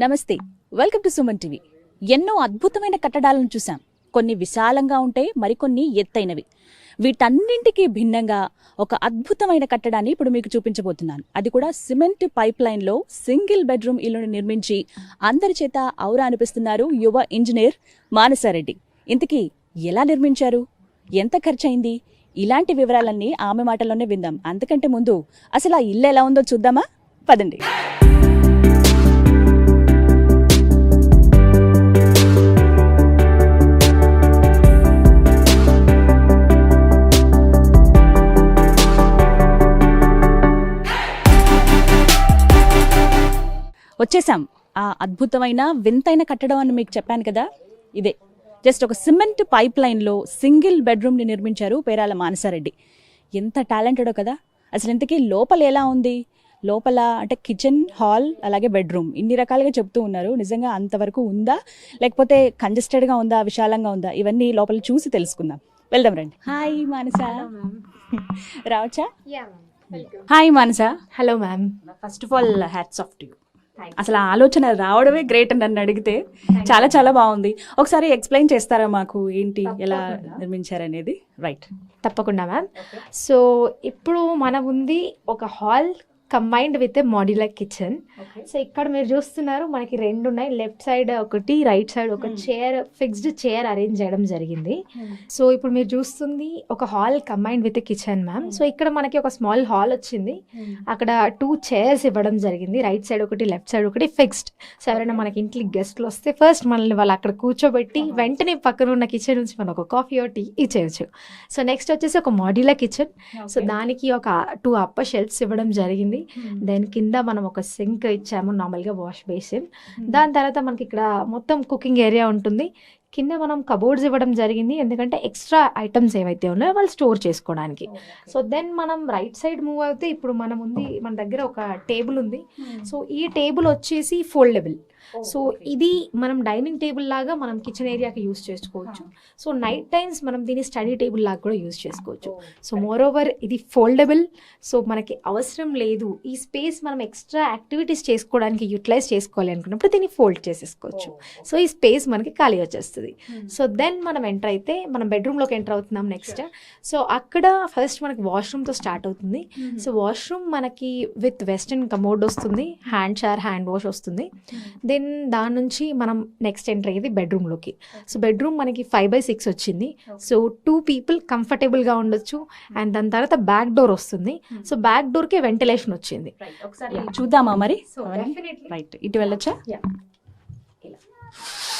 నమస్తే, welcome to Suman TV. ఎన్నో అద్భుతమైన కట్టడాలను చూసాం. కొన్ని విశాలంగా ఉంటే మరికొన్ని ఎత్తైనవి. వీటన్నింటికి భిన్నంగా ఒక అద్భుతమైన కట్టడాన్ని ఇప్పుడు మీకు చూపించబోతున్నాను. అది కూడా సిమెంట్ పైప్ లైన్లో సింగిల్ బెడ్రూమ్ ఇల్లును నిర్మించి అందరి చేత ఔరా అనిపిస్తున్నారు యువ ఇంజనీర్ మానసారెడ్డి. ఇంతకీ ఎలా నిర్మించారు, ఎంత ఖర్చయింది, ఇలాంటి వివరాలన్నీ ఆమె మాటల్లోనే విందాం. అంతకంటే ముందు అసలు ఆ ఇల్లు ఎలా ఉందో చూద్దామా? పదండి. వచ్చేసాం. ఆ అద్భుతమైన వింతైన కట్టడం అని మీకు చెప్పాను కదా, ఇదే. జస్ట్ ఒక సిమెంట్ పైప్ లైన్లో సింగిల్ బెడ్రూమ్ని నిర్మించారు పేరాల మానసారెడ్డి. ఎంత టాలెంటెడో కదా. అసలు ఇంతకీ లోపల ఎలా ఉంది? లోపల అంటే కిచెన్, హాల్, అలాగే బెడ్రూమ్ ఇన్ని రకాలుగా చెప్తూ ఉన్నారు. నిజంగా అంతవరకు ఉందా, లేకపోతే కంజెస్టెడ్గా ఉందా, విశాలంగా ఉందా? ఇవన్నీ లోపల చూసి తెలుసుకుందాం. వెళ్దాం రండి. హాయ్ మానస, రావచ్చా? Hi Manasa. Hello ma'am. First of all hats off to you. అసలు ఆ ఆలోచన రావడమే గ్రేట్ అని నన్ను అడిగితే చాలా చాలా బాగుంది. ఒకసారి ఎక్స్ప్లెయిన్ చేస్తారా మాకు, ఏంటి ఎలా నిర్మించారనేది? రైట్, తప్పకుండా మ్యామ్. సో ఇప్పుడు మన ఉంది ఒక hall combined with a modular kitchen. So ఇక్కడ మీరు చూస్తున్నారు మనకి రెండు ఉన్నాయి, లెఫ్ట్ సైడ్ ఒకటి, రైట్ సైడ్ ఒక చైర్, ఫిక్స్డ్ చైర్ అరేంజ్ చేయడం జరిగింది. సో ఇప్పుడు మీరు చూస్తుంది ఒక hall combined with kitchen ma'am. So ఇక్కడ మనకి ఒక స్మాల్ హాల్ వచ్చింది, అక్కడ 2 చైర్స్ ఇవ్వడం జరిగింది, రైట్ సైడ్ ఒకటి, లెఫ్ట్ సైడ్ ఒకటి ఫిక్స్డ్. సో ఎవరైనా మనకి ఇంటికి గెస్ట్లు వస్తే ఫస్ట్ మనల్ని వాళ్ళు అక్కడ కూర్చోబెట్టి వెంటనే పక్కన ఉన్న కిచెన్ నుంచి మనం ఒక కాఫీ టీ ఇచ్చేయచ్చు. సో నెక్స్ట్ వచ్చేసి ఒక మాడ్యులర్ కిచెన్. సో దానికి ఒక 2 అప్పర్ షెల్ఫ్స్ ఇవ్వడం జరిగింది. దెన్ కింద మనం ఒక సింక్ ఇచ్చాము, నార్మల్గా వాష్ బేసిన్. దాని తర్వాత మనకి ఇక్కడ మొత్తం కుకింగ్ ఏరియా ఉంటుంది. కింద మనం కబోర్డ్స్ ఇవ్వడం జరిగింది, ఎందుకంటే ఎక్స్ట్రా ఐటమ్స్ ఏవైతే ఉన్నాయో వాళ్ళు స్టోర్ చేసుకోవడానికి. సో దెన్ మనం రైట్ సైడ్ మూవ్ అయితే ఇప్పుడు మన దగ్గర ఒక టేబుల్ ఉంది. సో ఈ టేబుల్ వచ్చేసి ఫోల్డబుల్. సో ఇది మనం డైనింగ్ టేబుల్ లాగా మనం కిచెన్ ఏరియాకి యూస్ చేసుకోవచ్చు. సో నైట్ టైమ్స్ మనం దీన్ని స్టడీ టేబుల్ లాగా కూడా యూస్ చేసుకోవచ్చు. సో మోర్ ఓవర్ ఇది ఫోల్డబుల్. సో మనకి అవసరం లేదు, ఈ స్పేస్ మనం ఎక్స్ట్రా యాక్టివిటీస్ చేసుకోవడానికి యూటిలైజ్ చేసుకోవాలి అనుకున్నప్పుడు దీన్ని ఫోల్డ్ చేసేసుకోవచ్చు. సో ఈ స్పేస్ మనకి ఖాళీ వచ్చేస్తుంది. సో దెన్ మనం ఎంటర్ అయితే మనం బెడ్రూమ్లోకి ఎంటర్ అవుతున్నాం నెక్స్ట్. సో అక్కడ ఫస్ట్ మనకి వాష్రూమ్తో స్టార్ట్ అవుతుంది. సో వాష్రూమ్ మనకి విత్ వెస్టర్న్ కమోడ్ వస్తుంది, హ్యాండ్ షవర్, హ్యాండ్ వాష్ వస్తుంది. దెన్ దాని నుంచి మనం నెక్స్ట్ ఎంటర్ అయ్యేది బెడ్రూమ్లోకి. సో బెడ్రూమ్ మనకి 5/6 వచ్చింది. సో 2 people కంఫర్టబుల్గా ఉండొచ్చు. అండ్ దాని తర్వాత బ్యాక్ డోర్ వస్తుంది. సో బ్యాక్ డోర్కి వెంటిలేషన్ వచ్చింది. చూద్దామా మరి? రైట్, ఇటు వెళ్ళొచ్చా?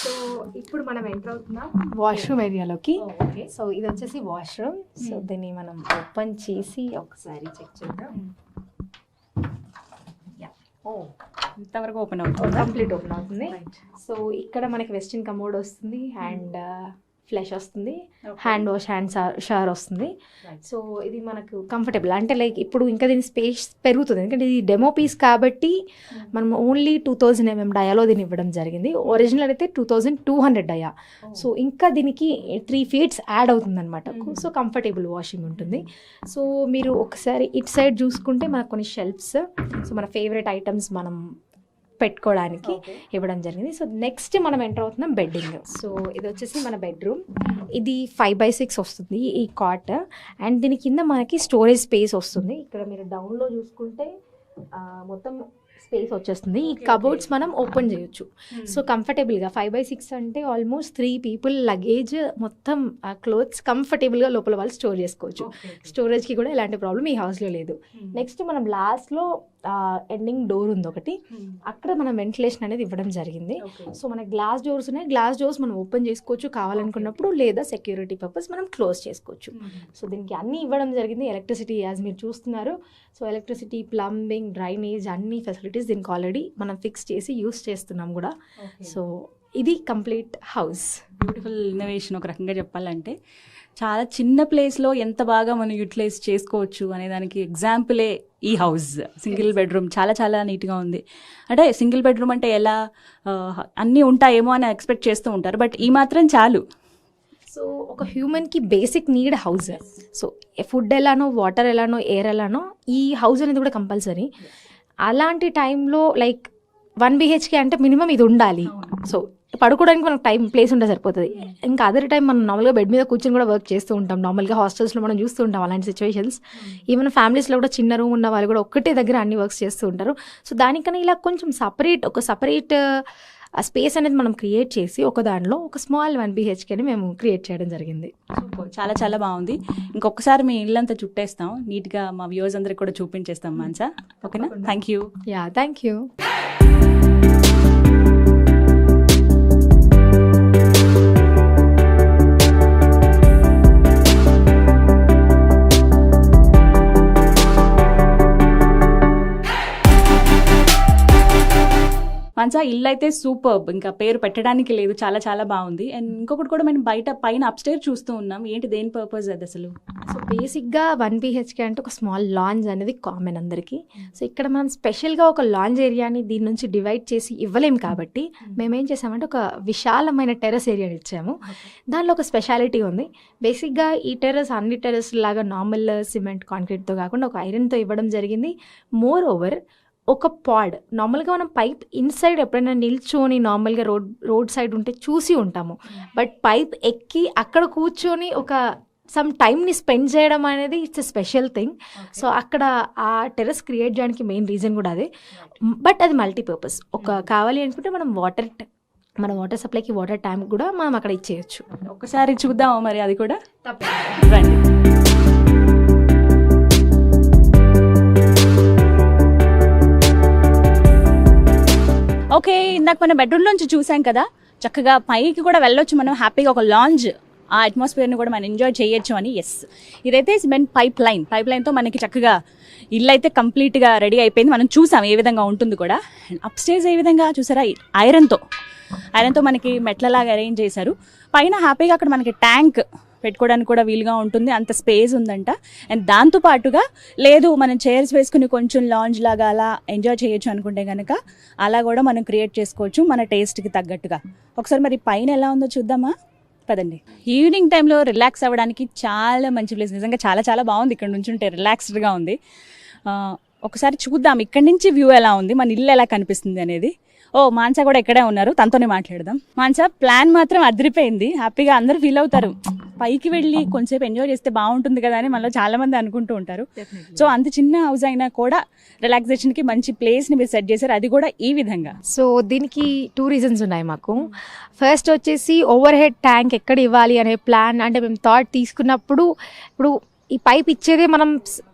సో ఇప్పుడు మనం ఎంటర్ అవుతున్నాం వాష్రూమ్ ఏరియాలోకి. సో ఇది వచ్చేసి వాష్రూమ్. సో దీన్ని మనం ఓపెన్ చేసి ఒకసారి చెక్ చేద్దాం. ఇంతవరకు ఓపెన్ అవుతుంది, కంప్లీట్ ఓపెన్ అవుతుంది. సో ఇక్కడ మనకి వెస్టర్న్ కమోడ్ వస్తుంది, అండ్ ఫ్లెష్ వస్తుంది, హ్యాండ్ వాష్, హ్యాండ్ షవర్ వస్తుంది. సో ఇది మనకు కంఫర్టబుల్, అంటే లైక్ ఇప్పుడు ఇంకా దీని స్పేస్ పెరుగుతుంది, ఎందుకంటే ఇది డెమో పీస్ కాబట్టి మనం ఓన్లీ 2000 mm డయాలో దీన్ని ఇవ్వడం జరిగింది. ఒరిజినల్ అయితే 2200 డయా. సో ఇంకా దీనికి 3 feet యాడ్ అవుతుంది అనమాట. సో కంఫర్టబుల్ వాషింగ్ ఉంటుంది. సో మీరు ఒకసారి ఇటు సైడ్ చూసుకుంటే మనకు కొన్ని షెల్ఫ్స్, సో మన ఫేవరెట్ ఐటమ్స్ మనం పెట్టుకోవడానికి ఇవ్వడం జరిగింది. సో నెక్స్ట్ మనం ఎంటర్ అవుతున్నాం బెడ్డింగ్. సో ఇది వచ్చేసి మన బెడ్రూమ్. ఇది 5/6 వస్తుంది ఈ కాట్. అండ్ దీని కింద మనకి స్టోరేజ్ స్పేస్ వస్తుంది. ఇక్కడ మీరు డౌన్లో చూసుకుంటే మొత్తం స్పేస్ వచ్చేస్తుంది. ఈ కబోర్డ్స్ మనం ఓపెన్ చేయొచ్చు. సో కంఫర్టబుల్గా 5/6 అంటే ఆల్మోస్ట్ 3 people లగేజ్ మొత్తం క్లోత్స్ కంఫర్టబుల్గా లోపల వాళ్ళు స్టోర్ చేసుకోవచ్చు. స్టోరేజ్కి కూడా ఎలాంటి ప్రాబ్లం ఈ హౌస్లో లేదు. నెక్స్ట్ మనం లాస్ట్లో ఎండింగ్ డోర్ ఉంది ఒకటి, అక్కడ మనం వెంటిలేషన్ అనేది ఇవ్వడం జరిగింది. సో మన గ్లాస్ డోర్స్ ఉన్నాయి, గ్లాస్ డోర్స్ మనం ఓపెన్ చేసుకోవచ్చు కావాలనుకున్నప్పుడు, లేదా సెక్యూరిటీ పర్పస్ మనం క్లోజ్ చేసుకోవచ్చు. సో దీనికి అన్నీ ఇవ్వడం జరిగింది. ఎలక్ట్రిసిటీ యాజ్ మీరు చూస్తున్నారు. సో ఎలక్ట్రిసిటీ, ప్లంబింగ్, డ్రైనేజ్ అన్ని ఫెసిలిటీస్ దీనికి ఆల్రెడీ మనం ఫిక్స్ చేసి యూస్ చేస్తున్నాం కూడా. సో ఇది కంప్లీట్ హౌస్. బ్యూటిఫుల్ ఇన్నోవేషన్ ఒక రకంగా చెప్పాలంటే. చాలా చిన్న ప్లేస్లో ఎంత బాగా మనం యూటిలైజ్ చేసుకోవచ్చు అనే దానికి ఎగ్జాంపులే ఈ హౌస్. సింగిల్ బెడ్రూమ్ చాలా చాలా నీట్గా ఉంది. అంటే సింగిల్ బెడ్రూమ్ అంటే ఎలా అన్నీ ఉంటాయేమో అని ఎక్స్పెక్ట్ చేస్తూ ఉంటారు, బట్ ఈ మాత్రం చాలు. సో ఒక హ్యూమన్కి basic need house. So food ఎలానో, వాటర్ ఎలానో, ఎయిర్ ఎలానో, ఈ హౌస్ అనేది కూడా కంపల్సరీ. అలాంటి టైంలో లైక్ 1 BHK అంటే మినిమం ఇది ఉండాలి. సో పడుకోవడానికి మనకు టైం ప్లేస్ ఉంటే సరిపోతుంది. ఇంకా అదర్ టైం మనం నార్మల్గా బెడ్ మీద కూర్చొని కూడా వర్క్ చేస్తూ ఉంటాం. నార్మల్గా హాస్టల్స్లో మనం చూస్తూ ఉంటాం అలాంటి సిచ్యువేషన్స్. ఈవెన్ ఫ్యామిలీస్లో కూడా చిన్న రూమ్ ఉన్న వాళ్ళు కూడా ఒక్కటే దగ్గర అన్ని వర్క్స్ చేస్తూ ఉంటారు. సో దానికన్నా ఇలా కొంచెం సపరేట్ స్పేస్ అనేది మనం క్రియేట్ చేసి ఒక దానిలో ఒక స్మాల్ 1 BHKని మేము క్రియేట్ చేయడం జరిగింది. చాలా చాలా బాగుంది. ఇంకొకసారి మీ ఇల్లంతా చుట్టేస్తాం, నీట్గా మా వ్యూవర్స్ అందరికి కూడా చూపించేస్తాం మాన్సా. ఓకేనా? Thank you. Yeah, thank you. Mansa, ఇల్లు అయితే సూపర్బ్, ఇంకా పేరు పెట్టడానికి లేదు, చాలా చాలా బాగుంది. అండ్ ఇంకొకటి కూడా మనం బయట పైన అప్స్టేర్ చూస్తూ ఉన్నాం. ఏంటి, దేని పర్పస్ అది అసలు? సో బేసిక్గా 1 BHK అంటే ఒక స్మాల్ లాంజ్ అనేది కామన్ అందరికీ. సో ఇక్కడ మనం స్పెషల్గా ఒక లాంజ్ ఏరియాని దీని నుంచి డివైడ్ చేసి ఇవ్వలేం కాబట్టి మేమేం చేసామంటే ఒక విశాలమైన టెర్రస్ ఏరియాని ఇచ్చాము. దానిలో ఒక స్పెషాలిటీ ఉంది. బేసిక్గా ఈ టెర్రస్ అన్ని టెర్రస్ లాగా నార్మల్ సిమెంట్ కాంక్రీట్తో కాకుండా ఒక ఐరన్తో ఇవ్వడం జరిగింది. మోర్ ఓవర్ ఒక పాడ్, నార్మల్గా మనం పైప్ ఇన్సైడ్ ఎప్పుడైనా నిల్చొని నార్మల్గా రోడ్ సైడ్ ఉంటే చూసి ఉంటాము. బట్ పైప్ ఎక్కి అక్కడ కూర్చొని ఒక సమ్ టైమ్ని స్పెండ్ చేయడం అనేది it's a special thing. So అక్కడ ఆ టెర్రస్ క్రియేట్ చేయడానికి మెయిన్ రీజన్ కూడా అదే. బట్ అది మల్టీపర్పస్. కావాలి అనుకుంటే మనం వాటర్ సప్లైకి వాటర్ ట్యాంక్ కూడా మనం అక్కడ ఇచ్చేయచ్చు. ఒకసారి చూద్దాము మరి అది కూడా. రండి. ఓకే, ఇందాక మనం బెడ్రూమ్ నుంచి చూసాం కదా, చక్కగా పైకి కూడా వెళ్ళొచ్చు మనం హ్యాపీగా. ఒక లాంజ్, ఆ అట్మాస్ఫియర్ని కూడా మనం ఎంజాయ్ చేయొచ్చు అని. ఎస్, ఇదైతే సిమెంట్ పైప్ లైన్తో మనకి చక్కగా ఇల్లు అయితే కంప్లీట్గా రెడీ అయిపోయింది. మనం చూసాం ఏ విధంగా ఉంటుంది కూడా. అప్స్టేజ్ ఏ విధంగా చూసారా, ఐరన్తో మనకి మెట్లలాగా అరేంజ్ చేశారు. పైన హ్యాపీగా అక్కడ మనకి ట్యాంక్ పెట్టుకోవడానికి కూడా వీలుగా ఉంటుంది, అంత స్పేస్ ఉందంట. అండ్ దాంతోపాటుగా లేదు మనం చైర్స్ వేసుకుని కొంచెం లాంజ్ లాగా అలా ఎంజాయ్ చేయొచ్చు అనుకుంటే కనుక అలా కూడా మనం క్రియేట్ చేసుకోవచ్చు మన టేస్ట్కి తగ్గట్టుగా. ఒకసారి మరి పైన ఎలా ఉందో చూద్దామా, పదండి. ఈవినింగ్ టైంలో రిలాక్స్ అవ్వడానికి చాలా మంచి ప్లేస్, నిజంగా చాలా చాలా బాగుంది. ఇక్కడ నుంచి ఉంటే రిలాక్స్డ్గా ఉంది. ఒకసారి చూద్దాం ఇక్కడి నుంచి వ్యూ ఎలా ఉంది, మన ఇల్లు ఎలా కనిపిస్తుంది అనేది. మాన్సా కూడా ఇక్కడే ఉన్నారు, తనతోనే మాట్లాడదాం. మాన్సా, ప్లాన్ మాత్రం అదిరిపోయింది. హ్యాపీగా అందరూ ఫీల్ అవుతారు, పైకి వెళ్ళి కొంచెంసేపు ఎంజాయ్ చేస్తే బాగుంటుంది కదా అని మనలో చాలా మంది అనుకుంటూ ఉంటారు. సో అంత చిన్న హౌస్ అయినా కూడా రిలాక్సేషన్కి మంచి ప్లేస్ని మీరు సెట్ చేశారు, అది కూడా ఈ విధంగా. సో దీనికి 2 రీజన్స్ ఉన్నాయి మాకు. ఫస్ట్ వచ్చేసి ఓవర్ హెడ్ ట్యాంక్ ఎక్కడ ఇవ్వాలి అనే ప్లాన్ అంటే మేము థాట్ తీసుకున్నప్పుడు, ఇప్పుడు ఈ పైప్ ఇచ్చేదే మనం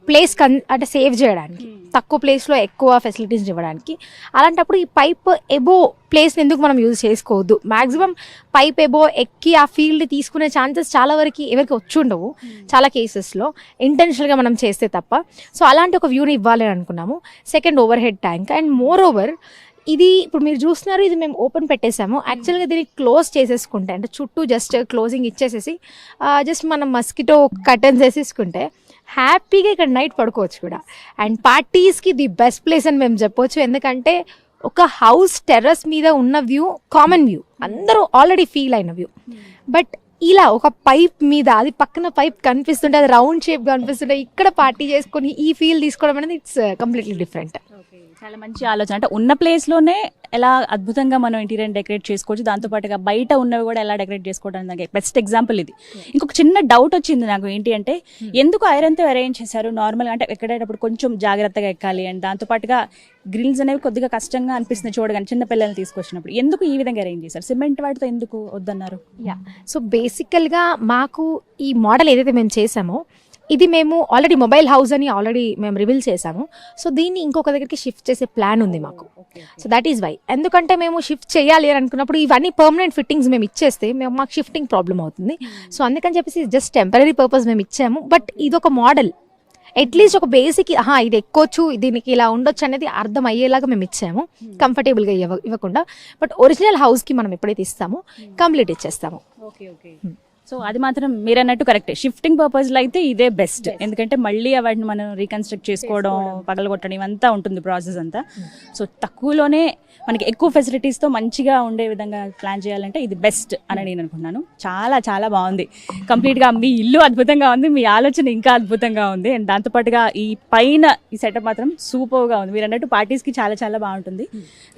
ప్లేస్ అంటే సేవ్ చేయడానికి, తక్కువ ప్లేస్లో ఎక్కువ ఫెసిలిటీస్ ఇవ్వడానికి. అలాంటప్పుడు ఈ పైప్ ఎబో ప్లేస్ని ఎందుకు మనం యూజ్ చేసుకోవద్దు? మ్యాక్సిమం పైప్ ఎబో ఎక్కి ఆ ఫీల్డ్ తీసుకునే ఛాన్సెస్ చాలా వరకు ఎవరికి వచ్చి ఉండవు చాలా కేసెస్లో, ఇంటెన్షనల్గా మనం చేస్తే తప్ప. సో అలాంటి ఒక వ్యూని ఇవ్వాలి అని అనుకున్నాము. Second, over head tank. And more over ఇది ఇప్పుడు మీరు చూస్తున్నారు, ఇది మేము ఓపెన్ పెట్టేసాము. యాక్చువల్గా దీన్ని క్లోజ్ చేసేసుకుంటే అంటే చుట్టూ జస్ట్ క్లోజింగ్ ఇచ్చేసేసి జస్ట్ మనం మస్కిటో కర్టన్స్ వేసేసుకుంటే హ్యాపీగా ఇక్కడ నైట్ పడుకోవచ్చు కూడా. అండ్ పార్టీస్కి ది బెస్ట్ ప్లేస్ అని మేము చెప్పొచ్చు. ఎందుకంటే ఒక హౌస్ టెర్రస్ మీద ఉన్న వ్యూ కామన్ వ్యూ, అందరూ ఆల్రెడీ ఫీల్ అయిన వ్యూ. బట్ ఇలా ఒక పైప్ మీద, అది పక్కన పైప్ కనిపిస్తుంటే, అది రౌండ్ షేప్ కనిపిస్తుంటే, ఇక్కడ పార్టీ చేసుకొని ఈ ఫీల్ తీసుకోవడం అనేది ఇట్స్ కంప్లీట్లీ డిఫరెంట్. చాలా మంచి ఆలోచన. అంటే ఉన్న ప్లేస్లోనే ఎలా అద్భుతంగా మనం ఇంటీరియర్ డెకరేట్ చేసుకోవచ్చు, దాంతోపాటుగా బయట ఉన్నవి కూడా ఎలా డెకరేట్ చేసుకోవడానికి బెస్ట్ ఎగ్జాంపుల్ ఇది. ఇంకొక చిన్న డౌట్ వచ్చింది నాకు, ఏంటి అంటే ఎందుకు ఐరన్తో అరేంజ్ చేశారు? నార్మల్గా అంటే ఎక్కడేటప్పుడు కొంచెం జాగ్రత్తగా ఎక్కాలి, అండ్ దాంతోపాటుగా గ్రిల్స్ అనేవి కొద్దిగా కష్టంగా అనిపిస్తుంది చూడగానే చిన్న పిల్లల్ని తీసుకొచ్చినప్పుడు. ఎందుకు ఈ విధంగా అరేంజ్ చేశారు? సిమెంట్ వాటితో ఎందుకు వద్దన్నారు? సో బేసికల్గా మాకు ఈ మోడల్ ఏదైతే మేము చేసామో ఇది మేము ఆల్రెడీ మొబైల్ హౌస్ అని ఆల్రెడీ మేము రివీల్ చేసాము. సో దీన్ని ఇంకొక దగ్గరికి షిఫ్ట్ చేసే ప్లాన్ ఉంది మాకు. So that is why. ఎందుకంటే మేము షిఫ్ట్ చేయాలి అని అనుకున్నప్పుడు ఇవన్నీ పర్మనెంట్ ఫిట్టింగ్స్ మేము ఇచ్చేస్తే మాకు షిఫ్టింగ్ ప్రాబ్లం అవుతుంది. సో అందుకని చెప్పేసి జస్ట్ టెంపరీ పర్పస్ మేము ఇచ్చాము. బట్ ఇది ఒక మోడల్, అట్లీస్ట్ ఒక బేసిక్ ఇది ఎక్కొచ్చు, దీనికి ఇలా ఉండొచ్చు అనేది అర్థం అయ్యేలాగా మేము ఇచ్చాము, కంఫర్టబుల్గా ఇవ్వకుండా. బట్ ఒరిజినల్ హౌస్కి మనం ఎప్పుడైతే ఇస్తామో కంప్లీట్ ఇచ్చేస్తాము. సో అది మాత్రం మీరు అన్నట్టు కరెక్టే. షిఫ్టింగ్ పర్పస్లో అయితే ఇదే బెస్ట్, ఎందుకంటే మళ్ళీ వాటిని మనం రీకన్స్ట్రక్ట్ చేసుకోవడం, పగలగొట్టడం ఇవంతా ఉంటుంది ప్రాసెస్ అంతా. సో తక్కువలోనే మనకి ఎక్కువ ఫెసిలిటీస్తో మంచిగా ఉండే విధంగా ప్లాన్ చేయాలంటే ఇది బెస్ట్ అని నేను అనుకున్నాను. చాలా చాలా బాగుంది. కంప్లీట్గా మీ ఇల్లు అద్భుతంగా ఉంది, మీ ఆలోచన ఇంకా అద్భుతంగా ఉంది. అండ్ దాంతోపాటుగా ఈ పైన ఈ సెటప్ మాత్రం సూపర్గా ఉంది. మీరు అన్నట్టు పార్టీస్కి చాలా చాలా బాగుంటుంది.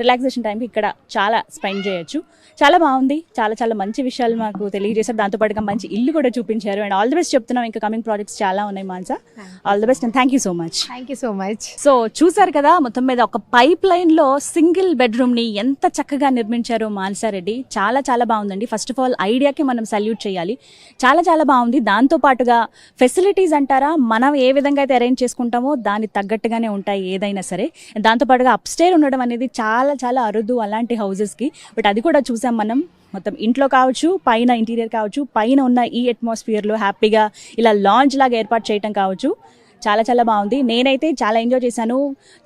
రిలాక్సేషన్ టైంకి ఇక్కడ చాలా స్పెండ్ చేయొచ్చు. చాలా బాగుంది. చాలా చాలా మంచి విషయాలు మాకు తెలియజేశారు. దాంతోపాటుగా మంచి ఇల్లు కూడా చూపించారు. అండ్ ఆల్ ది బెస్ట్ చెప్తున్నాం. ఇంకా కమింగ్ ప్రాజెక్ట్స్ చాలా ఉన్నాయి Mansa. All the best and thank you so much. Thank you so much. So చూసారు కదా, మొత్తం మీద ఒక పైప్ లైన్ లో సింగిల్ బెడ్రూమ్ ని ఎంత చక్కగా నిర్మించారు మానసారెడ్డి. చాలా చాలా బాగుందండి. ఫస్ట్ ఆఫ్ ఆల్ ఐడియాకి మనం సల్యూట్ చేయాలి. చాలా చాలా బాగుంది. దాంతో పాటుగా ఫెసిలిటీస్ అంటారా, మనం ఏ విధంగా అయితే అరేంజ్ చేసుకుంటామో దానికి తగ్గట్టుగానే ఉంటాయి ఏదైనా సరే. దాంతో పాటుగా అప్ స్టేర్ ఉండడం అనేది చాలా చాలా అరుదు అలాంటి హౌసెస్ కి. బట్ అది కూడా చూసాం మనం. మొత్తం ఇంట్లో కావచ్చు, పైన ఇంటీరియర్ కావచ్చు, పైన ఉన్న ఈ అట్మాస్ఫియర్లో హ్యాపీగా ఇలా లాంజ్ లాగా ఏర్పాటు చేయటం కావచ్చు, చాలా చాలా బాగుంది. నేనైతే చాలా ఎంజాయ్ చేశాను.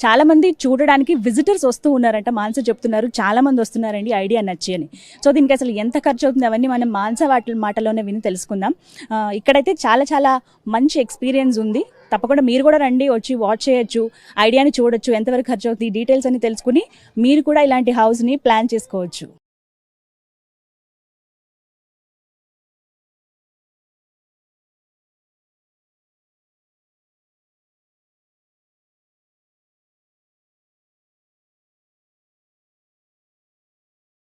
చాలా మంది చూడడానికి విజిటర్స్ వస్తూ ఉన్నారంట. మాన్సా చెప్తున్నారు చాలా మంది వస్తున్నారండి ఐడియా నచ్చి అని. సో దీనికి అసలు ఎంత ఖర్చు అవుతుంది అవన్నీ మనం మాన్సా మాటలోనే విని తెలుసుకుందాం. ఇక్కడైతే చాలా చాలా మంచి ఎక్స్పీరియన్స్ ఉంది. తప్పకుండా మీరు కూడా రండి, వచ్చి వాచ్ చేయొచ్చు, ఐడియాని చూడొచ్చు, ఎంతవరకు ఖర్చు అవుతుంది, డీటెయిల్స్ అన్ని తెలుసుకుని మీరు కూడా ఇలాంటి హౌస్ని ప్లాన్ చేసుకోవచ్చు.